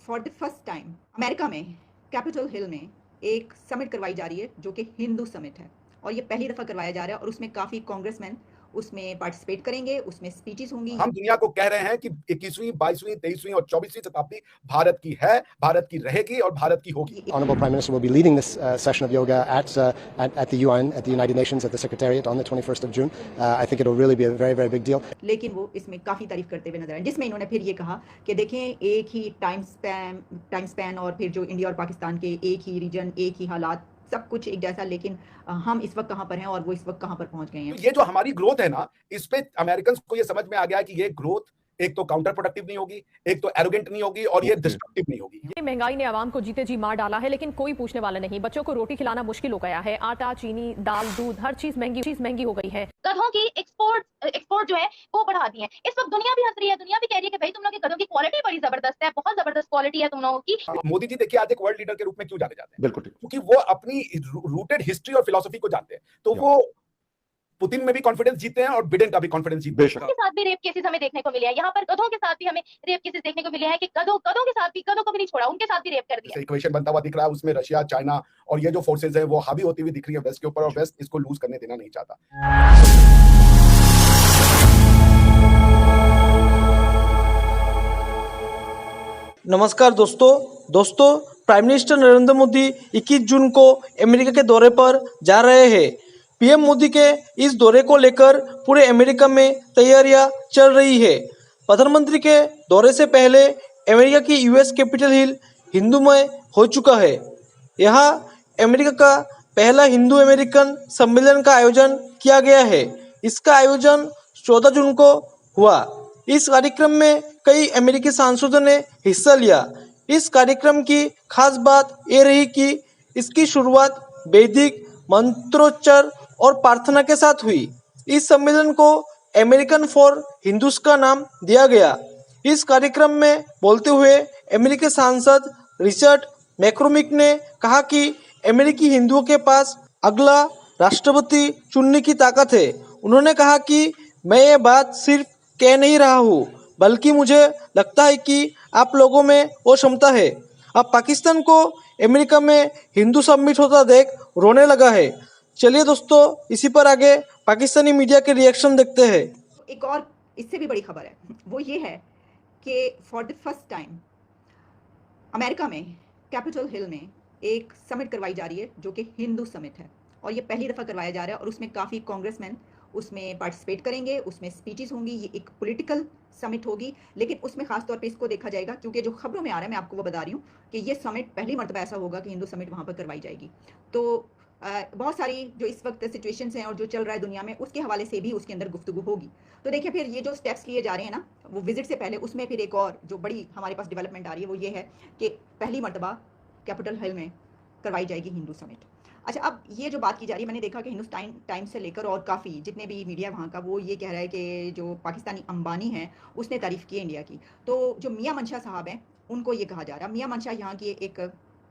For the first time America में Capitol Hill में एक समिट करवाई जा रही है जो कि हिंदू समिट है और ये पहली दफ़ा करवाया जा रहा है और उसमें काफ़ी कांग्रेसमैन उसमें पार्टिसिपेट करेंगे, उसमें स्पीचेस होंगी। हम दुनिया को कह रहे हैं कि 21वीं, 22वीं, 23वीं और 24वीं शताब्दी भारत की है, भारत की रहेगी और भारत की होगी। Honorable Prime Minister will be leading this session of yoga at the UN, at the United Nations, at the Secretariat on the 21st of June. I think it will really be a very, very big deal. लेकिन वो इसमें काफ़ी तारीफ करते हुए नजर आए, जिसमें इन्होंने फिर ये कहा कि देखें एक ही टाइम स्पैन और फिर जो इंडिया और पाकिस्तान के एक ही रीजन, एक ही हालात, सब कुछ एक जैसा, लेकिन हम इस वक्त कहां पर हैं और वो इस वक्त कहां पर पहुंच गए हैं। ये जो हमारी ग्रोथ है ना, इस पे अमेरिकन को ये समझ में आ गया है कि ये ग्रोथ एक तो काउंटर प्रोडक्टिव नहीं होगी, एक तो एरोगेंट नहीं होगी और ये डिस्ट्रक्टिव नहीं होगी। ये महंगाई ने आवाम को जीते जी मार डाला है, लेकिन कोई पूछने वाला नहीं। बच्चों को रोटी खिलाना मुश्किल हो गया है। आटा, चीनी, दाल, दूध, हर चीज महंगी हो गई है। गधों की एक्सपोर्ट जो है वो बढ़ा दी है। इस वक्त दुनिया भी हंस रही है, दुनिया भी कह रही है कि भाई तुम लोग के गधों की क्वालिटी बड़ी जबरदस्त है, बहुत जबरदस्त क्वालिटी है तुम लोगों की। मोदी जी देखिए आज एक वर्ल्ड लीडर के रूप में क्यों जाने जाते हैं? बिल्कुल, क्योंकि वो अपनी रूटेड हिस्ट्री और फिलॉसफी को जानते हैं। तो वो पुतिन में भी कॉन्फिडेंस जीते हैं और बिडेन का भी कॉन्फिडेंस जीते हैं। के साथ भी रेप केसेस हमें देखने को मिले हैं, यहाँ पर गधों के साथ भी हमें रेप केसेस देखने को मिले हैं कि गधों के साथ भी, गधों को भी नहीं छोड़ा, उनके साथ भी रेप कर दिया। इक्वेशन बनता हुआ दिख रहा है, उसमें रशिया, चाइना और ये जो फोर्सेज है वो हावी होती हुई दिख रही है वेस्ट के ऊपर और वेस्ट इसको लूज करने देना नहीं चाहता। नमस्कार दोस्तों, प्राइम मिनिस्टर नरेंद्र मोदी 21 जून को अमेरिका के दौरे पर जा रहे हैं। पीएम मोदी के इस दौरे को लेकर पूरे अमेरिका में तैयारियां चल रही है। प्रधानमंत्री के दौरे से पहले अमेरिका की यूएस कैपिटल हिल हिंदूमय हो चुका है। यहाँ अमेरिका का पहला हिंदू अमेरिकन सम्मेलन का आयोजन किया गया है। इसका आयोजन 14 जून को हुआ। इस कार्यक्रम में कई अमेरिकी सांसदों ने हिस्सा लिया। इस कार्यक्रम की खास बात ये रही कि इसकी शुरुआत वैदिक मंत्रोच्चार और प्रार्थना के साथ हुई। इस सम्मेलन को अमेरिकन फॉर हिंदूज का नाम दिया गया। इस कार्यक्रम में बोलते हुए अमेरिकी सांसद रिचर्ड मैक्रोमिक ने कहा कि अमेरिकी हिंदुओं के पास अगला राष्ट्रपति चुनने की ताकत है। उन्होंने कहा कि मैं ये बात सिर्फ कह नहीं रहा हूँ, बल्कि मुझे लगता है कि आप लोगों में वो क्षमता है। अब पाकिस्तान को अमेरिका में हिंदू समिट होता देख रोने लगा है। चलिए दोस्तों, इसी पर आगे पाकिस्तानी मीडिया के रिएक्शन देखते हैं। एक और इससे भी बड़ी खबर है, वो ये है कि for the first time America में कैपिटल हिल में एक समिट करवाई जा रही है जो कि हिंदू समिट है और ये पहली दफ़ा करवाया जा रहा है और उसमें काफ़ी कांग्रेसमैन उसमें पार्टिसिपेट करेंगे, उसमें स्पीचेस होंगी। ये एक पॉलिटिकल समिट होगी, लेकिन उसमें खास तौर पे इसको देखा जाएगा क्योंकि जो खबरों में आ रहा है मैं आपको वो बता रही हूँ कि ये समिट पहली मरतबा ऐसा होगा कि हिंदू समिट वहाँ पर करवाई जाएगी। तो बहुत सारी जो इस वक्त सिचुएशंस हैं और जो चल रहा है दुनिया में उसके हवाले से भी उसके अंदर गुफ्तगू होगी। तो देखिए फिर ये जो स्टेप्स लिए जा रहे हैं ना वो विजिट से पहले, उसमें फिर एक और जो बड़ी हमारे पास डेवलपमेंट आ रही है वो ये है कि पहली मरतबा कैपिटल हिल में करवाई जाएगी हिंदू समिट। अच्छा, अब ये जो बात की जा रही है, मैंने देखा कि हिंदुस्तान टाइम्स से लेकर और काफ़ी जितने भी मीडिया वहाँ का वो ये कह रहा है कि जो पाकिस्तानी अंबानी है उसने तारीफ़ की इंडिया की। तो जो मियाँ मंशा साहब हैं उनको ये कहा जा रहा है। मियाँ मंशा यहाँ की एक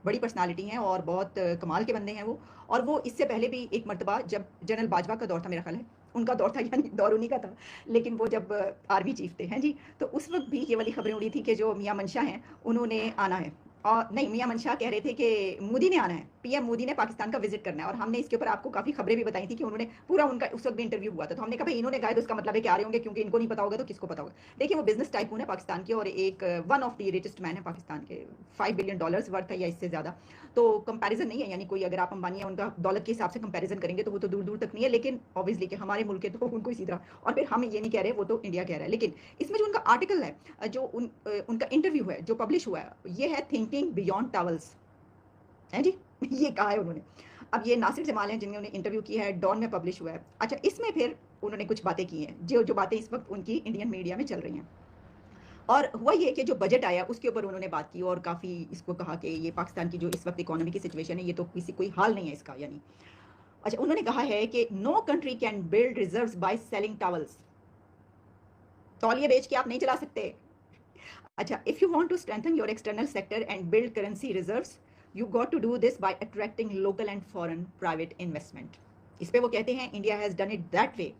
बड़ी पर्सनालिटी हैं और बहुत कमाल के बंदे हैं वो। और वो इससे पहले भी एक मरतबा जब जनरल बाजवा का दौर था, मेरा ख्याल है उनका दौर था, यानी दौर उन्हीं का था, लेकिन वो जब आर्मी चीफ थे हैं जी, तो उस वक्त भी ये वाली खबरें उड़ी थी कि जो मियाँ मंशा हैं उन्होंने आना है। और नहीं, मियाँ मंशा कह रहे थे कि मोदी ने आना है, पीएम मोदी ने पाकिस्तान का विजिट करना है। और हमने इसके ऊपर आपको काफ़ी खबरें भी बताई थी कि उन्होंने पूरा उनका उस वक्त भी इंटरव्यू हुआ था। तो हमने कहा भाई इन्होंने कहा तो इसका मतलब है कि आ रहे होंगे, क्योंकि इनको नहीं पता होगा तो किसको पता होगा। देखिए वो बिजनेस टाइकून है पाकिस्तान के और एक one of the richest man है पाकिस्तान के, $5 बिलियन वर्थ है या इससे ज़्यादा। तो कंपैरिजन नहीं है, यानी कोई अगर आप अंबानी है उनका दौलत के हिसाब से कंपैरिजन करेंगे तो वो तो दूर दूर तक नहीं है, लेकिन ऑब्वियसली कि हमारे मुल्क के तो उनको इसी तरह। और फिर हम ये नहीं कह रहे, वो तो इंडिया कह रहा है। लेकिन इसमें जो उनका आर्टिकल है, जो उनका इंटरव्यू है जो पब्लिश हुआ है, ये है थिंकिंग बियॉन्ड टावल्स है जी, ये कहा है उन्होंने। अब ये नासिर जमाल हैं जिन्होंने इंटरव्यू किया है, डॉन में पब्लिश हुआ है। अच्छा, इसमें फिर उन्होंने कुछ बातें की हैं जो बातें इस वक्त उनकी इंडियन मीडिया में चल रही हैं। और हुआ ये कि जो बजट आया उसके ऊपर उन्होंने बात की और काफ़ी इसको कहा कि ये पाकिस्तान की जो इस वक्त इकोनॉमी की सिचुएशन है ये तो किसी कोई हाल नहीं है इसका, यानी। अच्छा, उन्होंने कहा है कि no country can build reserves by selling towels. तौलिए बेच के आप नहीं चला सकते। अच्छा, if you want to strengthen your external sector and build currency reserves, you got to do this by attracting local and foreign private investment. इस पे वो कहते हैं India has done it that way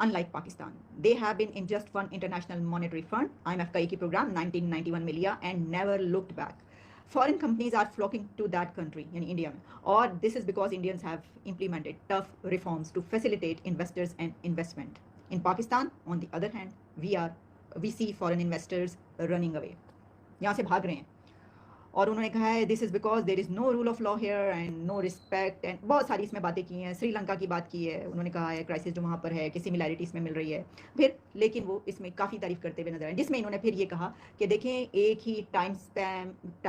unlike Pakistan. They have been in just one international monetary fund, IMF का एक ही program 1991 में लिया and never looked back. Foreign companies are flocking to that country, यानी इंडिया में, और this is because Indians have implemented tough reforms to facilitate investors and investment. In Pakistan, on the other hand, we see foreign investors running away. यहाँ से भाग रहे हैं, और उन्होंने कहा है this is because there is no rule of law here and no respect, and बहुत सारी इसमें बातें की हैं। श्रीलंका की बात की है, उन्होंने कहा है क्राइसिस जो वहाँ पर है कि सिमिलैरिटी इसमें मिल रही है। फिर लेकिन वो इसमें काफ़ी तारीफ करते हुए नजर आए, जिसमें इन्होंने फिर ये कहा कि देखें एक ही टाइम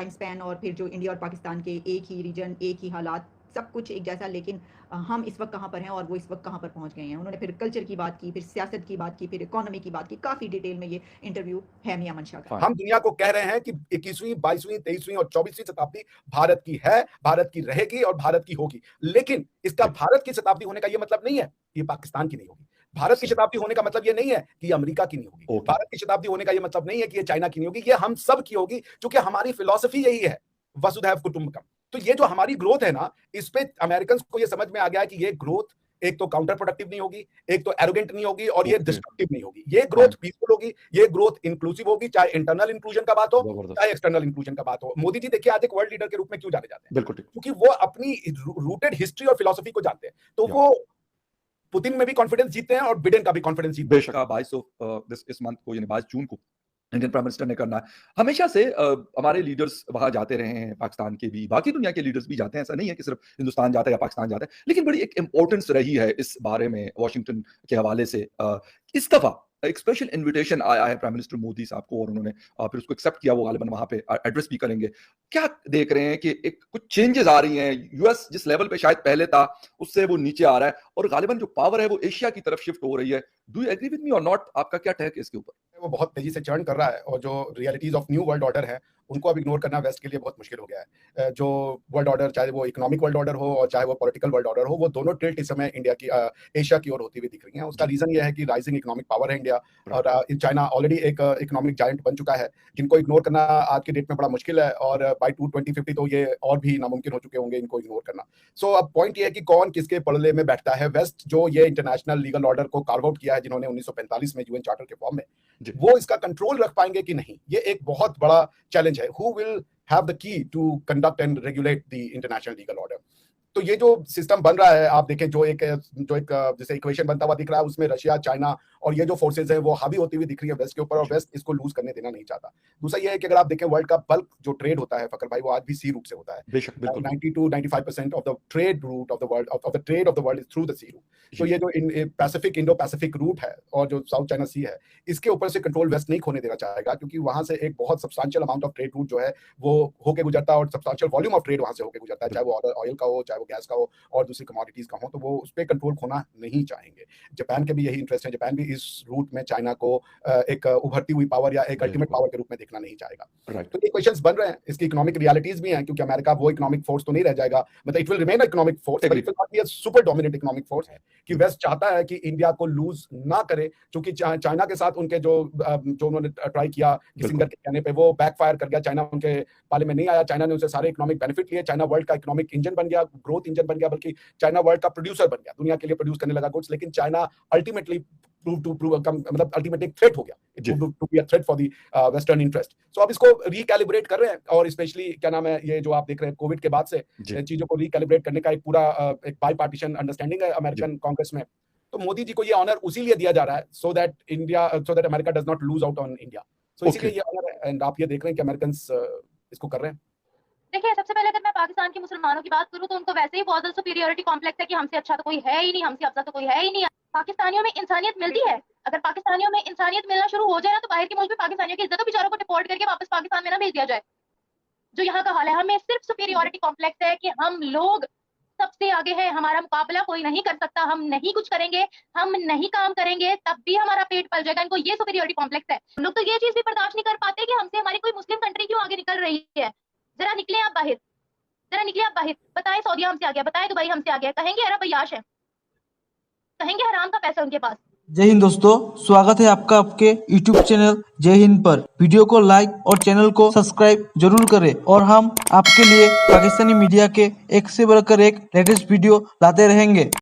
स्पैन और फिर जो इंडिया और पाकिस्तान के एक ही रीजन, एक ही हालात, सब कुछ एक जैसा, लेकिन हम इस वक्त कहाँ पर हैं और वो इस वक्त कहाँ पर पहुँच गए हैं। उन्होंने फिर कल्चर की बात की, फिर सियासत की बात की, फिर इकोनॉमी की बात की। काफ़ी डिटेल में ये इंटरव्यू है मियां मंशा का। हम दुनिया को कह रहे हैं कि 21वीं, 22वीं, 23वीं और 24वीं शताब्दी भारत की है, भारत की रहेगी और भारत की होगी। लेकिन इसका भारत की शताब्दी होने का ये मतलब नहीं है कि ये पाकिस्तान की नहीं होगी। भारत की शताब्दी होने का मतलब ये नहीं है कि ये अमेरिका की नहीं होगी। भारत की शताब्दी होने का ये मतलब नहीं है कि ये चाइना की नहीं होगी। ये हम सब की होगी, क्योंकि हमारी फिलॉसफी यही है, वसुधैव कुटुंबकम। तो ये जो हमारी ग्रोथ है ना, इस पे अमेरिकन को ये समझ में आ गया है कि ये ग्रोथ एक तो काउंटर प्रोडक्टिव नहीं होगी, एक तो एरोगेंट नहीं होगी, और ये डिस्ट्रक्टिव नहीं होगी। ये ग्रोथ पीसफुल होगी, ये ग्रोथ इंक्लूसिव होगी, चाहे इंटरनल इंक्लूजन का बात हो, चाहे एक्सटर्नल इंक्लूजन का बात हो। मोदी जी देखिए आज एक वर्ल्ड लीडर के रूप में क्यों जाने जाते हैं? बिल्कुल, क्योंकि वो अपनी रूटेड हिस्ट्री और फिलॉसफी को जानते हैं। तो वो पुतिन में भी कॉन्फिडेंस जीतते हैं और बिडेन का भी कॉन्फिडेंस जीतते हैं। बेशक 22 इस मंथ को, यानी 22 जून को इंडियन प्राइम मिनिस्टर ने करना है। हमेशा से हमारे लीडर्स वहां जाते रहे हैं, पाकिस्तान के भी, बाकी दुनिया के लीडर्स भी जाते हैं। ऐसा नहीं है कि सिर्फ हिंदुस्तान जाता है या पाकिस्तान जाता है, लेकिन बड़ी एक इंपॉर्टेंस रही है इस बारे में वॉशिंगटन के हवाले से। इस दफा एक स्पेशल इन्विटेशन आया है प्राइम मिनिस्टर मोदी साहब को, और उन्होंने फिर उसको एक्सेप्ट किया। वो गालिबन वहां पे एड्रेस भी करेंगे। क्या देख रहे हैं कि एक कुछ चेंजेस आ रही हैं? यूएस जिस लेवल पे शायद पहले था उससे वो नीचे आ रहा है, और गालिबन जो पावर है वो एशिया की तरफ शिफ्ट हो रही है। Do you agree with me और नॉट? आपका क्या टेक है इसके ऊपर? वो बहुत तेजी से चर्न कर रहा है, और जो realities of new world order है उनको अब इग्नोर करना वेस्ट के लिए बहुत मुश्किल हो गया है। जो वर्ल्ड ऑर्डर, चाहे वो इकोनॉमिक वर्ल्ड ऑर्डर हो और चाहे वो पॉलिटिकल वर्ल्ड ऑर्डर हो, वो दोनों टिल्ट इस समय इंडिया की एशिया की ओर होती हुई दिख रही हैं। उसका रीजन ये है कि राइजिंग इकोनॉमिक पावर है इंडिया, और चाइना ऑलरेडी एक इकोनॉमिक जायंट बन चुका है, जिनको इग्नोर करना आज के डेट में बड़ा मुश्किल है, और बाय 2050 तो ये और भी नामुमकिन हो चुके होंगे इनको इग्नोर करना। सो अब पॉइंट ये है कि कौन किसके पलड़े में बैठता है। वेस्ट जो ये इंटरनेशनल लीगल ऑर्डर को कार्व आउट किया है, जिन्होंने 1945 में यूएन चार्टर के फॉर्म में, वो इसका कंट्रोल रख पाएंगे कि नहीं, ये एक बहुत बड़ा चैलेंज है। Who will have the key to conduct and regulate the international legal order? तो ये जो सिस्टम बन रहा है, आप देखें जो एक जैसे इक्वेशन बनता हुआ दिख रहा है, उसमें रशिया, चाइना और ये जो फोर्सेज हैं वो हावी होती हुई दिख रही है वेस्ट के ऊपर, और वेस्ट इसको लूज करने देना नहीं चाहता। दूसरा ये है कि अगर आप देखें वर्ल्ड का बल्क जो ट्रेड होता है फकर भाई, वो आज भी सी रूट से होता है। 90 to 95% of the trade route of the world, of the trade of the world is through the sea route. तो ये जो पैसिफिक, इंडो पैसिफिक रूट है और जो साउथ चाइना सी है, इसके ऊपर से कंट्रोल वेस्ट नहीं खोने देना चाहेगा, क्योंकि वहां से एक बहुत substantial amount of trade route जो है वो होके गुजरता है, और सब्सटेंशियल वॉल्यूम ऑफ ट्रेड वहां से होके गुजरता है, चाहे वो ऑयल का हो, चाहे वो गैस का हो, और दूसरी कमोडिटीज का हो। तो वो उस पर कंट्रोल खोना नहीं चाहेंगे। जापान के भी यही इंटरेस्ट है, जापान भी इस रूट में चाइना को एक उभरती हुई पावर या एक अल्टीमेट पावर के रूप में देखना नहीं चाहेगा। तो ये क्वेश्चंस बन रहे हैं, इसकी इकोनॉमिक रियलिटीज भी हैं, क्योंकि अमेरिका वो इकोनॉमिक फोर्स तो नहीं रह जाएगा, मतलब it will remain economic force, but it will not be a super dominant economic force. कि वेस्ट चाहता है कि इंडिया को लूज ना करे, क्योंकि चाइना के साथ उनके जो उन्होंने ट्राई किया किसिंगर के कहने पे, वो बैकफायर कर गया। चाइना उनके पाले में नहीं आया, चाइना ने उनसे सारे इकोनॉमिक बेनिफिट लिए। चाइना वर्ल्ड का इकोनॉमिक इंजन बन गया, ग्रोथ इंजन बन गया, बल्कि चाइना वर्ल्ड का प्रोड्यूसर बन गया, दुनिया के लिए प्रोड्यूस करने लगा गुड्स। लेकिन चाइना अल्टीमेटली मतलब अल्टीमेटली एक थ्रेट हो गया, it prove to be a threat for the western interest. So अब इसको रिकैलिब्रेट कर रहे हैं, और स्पेशली क्या नाम है, ये जो आप देख रहे हैं कोविड के बाद से चीजों को रिकैलिब्रेट करने का एक पूरा एक बाई पार्टीशन अंडरस्टैंडिंग है अमेरिकन कांग्रेस में। तो मोदी जी को ये ऑनर उसी लिए दिया जा रहा है, so that America does not lose out on India. So इसीलिए ये ऑनर है, एंड आप ये देख रहे हैं कि अमेरिकन इसको कर रहे हैं। देखिए, सबसे पहले अगर मैं पाकिस्तान के मुसलमानों की बात करूं तो उनको वैसे ही बहुत ज्यादा सुपीरियरिटी कॉम्प्लेक्स है कि हमसे अच्छा तो कोई है ही नहीं, हमसे अफजल तो कोई है ही नहीं। पाकिस्तानियों में इंसानियत मिलती है। अगर पाकिस्तानियों में इंसानियत मिलना शुरू हो जाए ना, तो बाहर के मुल्क में पाकिस्तानियों की इज्जत बेचारों को डिपोर्ट करके वापस पाकिस्तान में ना भेज दिया जाए, जो यहाँ का हाल है। हमें सिर्फ सुपीरियरिटी कॉम्प्लेक्स है कि हम लोग सबसे आगे हैं, हमारा मुकाबला कोई नहीं कर सकता, हम नहीं कुछ करेंगे, हम नहीं काम करेंगे तब भी हमारा पेट पल जाएगा। इनको ये सुपीरियरिटी कॉम्प्लेक्स है। लोग तो ये चीज भी बर्दाश्त नहीं कर पाते कि हमसे हमारी कोई मुस्लिम कंट्री क्यों आगे निकल रही है। जरा निकले आप बाहर, जरा निकले आप बाहर, बताएं सऊदीया हमसे आ गया, बताएं दुबई हमसे आ गया, कहेंगे अरब अय्याश है, कहेंगे हराम का पैसा उनके पास। जय हिंद दोस्तों, स्वागत है आपका आपके YouTube चैनल जय हिंद पर। वीडियो को लाइक और चैनल को सब्सक्राइब जरूर करें, और हम आपके लिए पाकिस्तानी मीडिया के एक से बढ़कर एक लेटेस्ट वीडियो लाते रहेंगे।